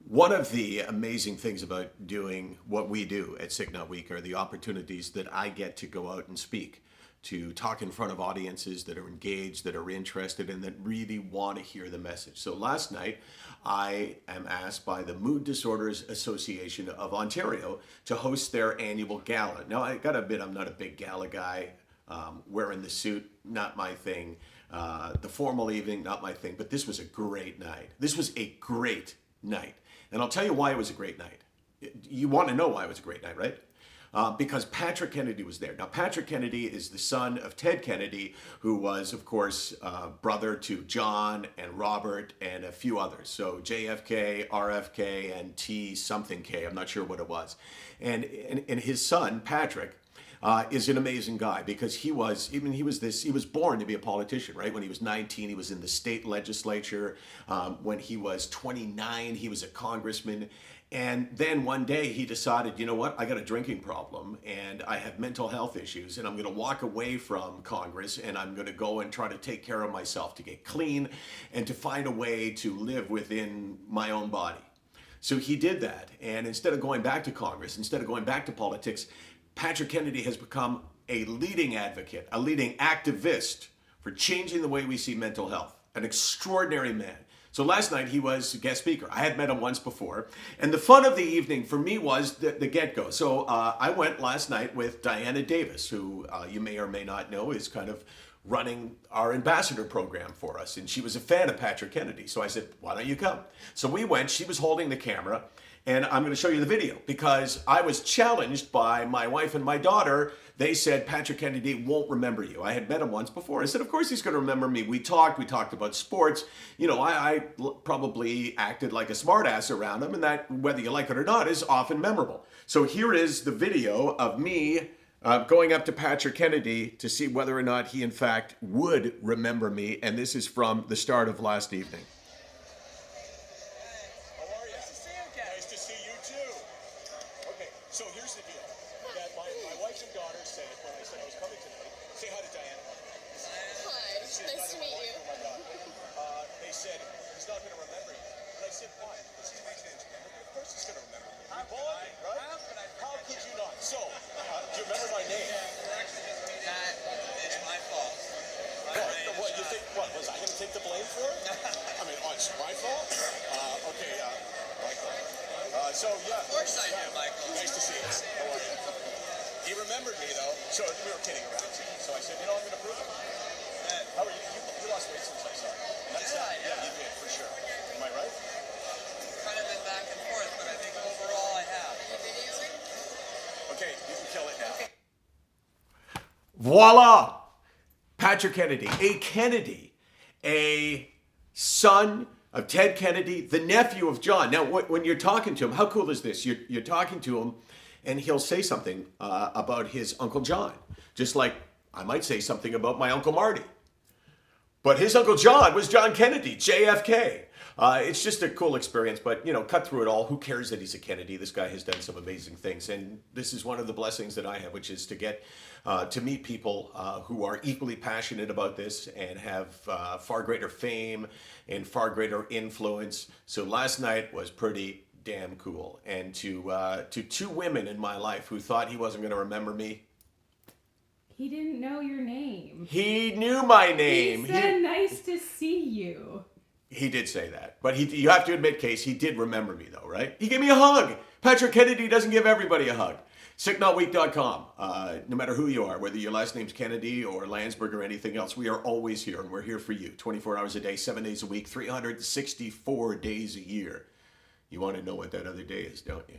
One of the amazing things about doing what we do at SickNotWeak are the opportunities that I get to go out and speak, to talk in front of audiences that are engaged, that are interested, and that really want to hear the message. So last night, I am asked by the Mood Disorders Association of Ontario to host their annual gala. Now, I gotta admit, I'm not a big gala guy. Wearing the suit, not my thing. The formal evening, not my thing. But this was a great night. This was a great night. And I'll tell you why it was a great night. You want to know why it was a great night, right? Because Patrick Kennedy was there. Now, Patrick Kennedy is the son of Ted Kennedy, who was, of course, brother to John and Robert and a few others. So JFK, RFK, and T something K. I'm not sure what it was. And his son, Patrick, is an amazing guy because he was born to be a politician, right? When he was 19, he was in the state legislature. When he was 29, he was a congressman. And then one day he decided, you know what, I got a drinking problem and I have mental health issues and I'm going to walk away from Congress and I'm going to go and try to take care of myself, to get clean and to find a way to live within my own body. So he did that. And instead of going back to Congress, instead of going back to politics, Patrick Kennedy has become a leading advocate, a leading activist for changing the way we see mental health. An extraordinary man. So last night he was a guest speaker. I had met him once before. And the fun of the evening for me was the get-go. So I went last night with Diana Davis, who you may or may not know is kind of running our ambassador program for us. And she was a fan of Patrick Kennedy. So I said, why don't you come? So we went. She was holding the camera. And I'm going to show you the video because I was challenged by my wife and my daughter. They said, Patrick Kennedy won't remember you. I had met him once before. I said, of course he's going to remember me. We talked about sports. You know, I probably acted like a smartass around him, and that, whether you like it or not, is often memorable. So here is the video of me going up to Patrick Kennedy to see whether or not he, in fact, would remember me. And this is from the start of last evening. So here's the deal. That my wife and daughter said when I said I was coming tonight, say hi to Diana. Hi, nice to meet you. They said he's not going to remember you. And I said, why? This is my chance again. Of course he's going to remember me. Right? How could you not? So, do you remember my name? That is my fault. What, you think, what, was I going to take the blame for it? I mean, oh, it's my fault? Okay, Michael. So, yeah. Of course I do, Michael. Nice to see you. How are you? He remembered me, though. So we were kidding around. So I said, you know, I'm going to prove it. How are you? You lost weight since I saw you. Yeah, you did, for sure. Am I right? Kind of been back and forth, but I think overall I have. Okay, you can kill it now. Voila! Patrick Kennedy, a son of Ted Kennedy, the nephew of John. Now, when you're talking to him, how cool is this? You're talking to him, and he'll say something about his Uncle John, just like I might say something about my Uncle Marty. But his Uncle John was John Kennedy, JFK. It's just a cool experience, but, you know, cut through it all. Who cares that he's a Kennedy? This guy has done some amazing things, and this is one of the blessings that I have, which is to get to meet people who are equally passionate about this and have far greater fame and far greater influence. So last night was pretty damn cool. And to two women in my life who thought he wasn't going to remember me. He didn't know your name. He knew my name. He said, nice to see you. He did say that. But you have to admit, Case, he did remember me, though, right? He gave me a hug. Patrick Kennedy doesn't give everybody a hug. SickNotWeak.com. No matter who you are, whether your last name's Kennedy or Landsblog or anything else, we are always here, and we're here for you. 24 hours a day, 7 days a week, 364 days a year. You want to know what that other day is, don't you?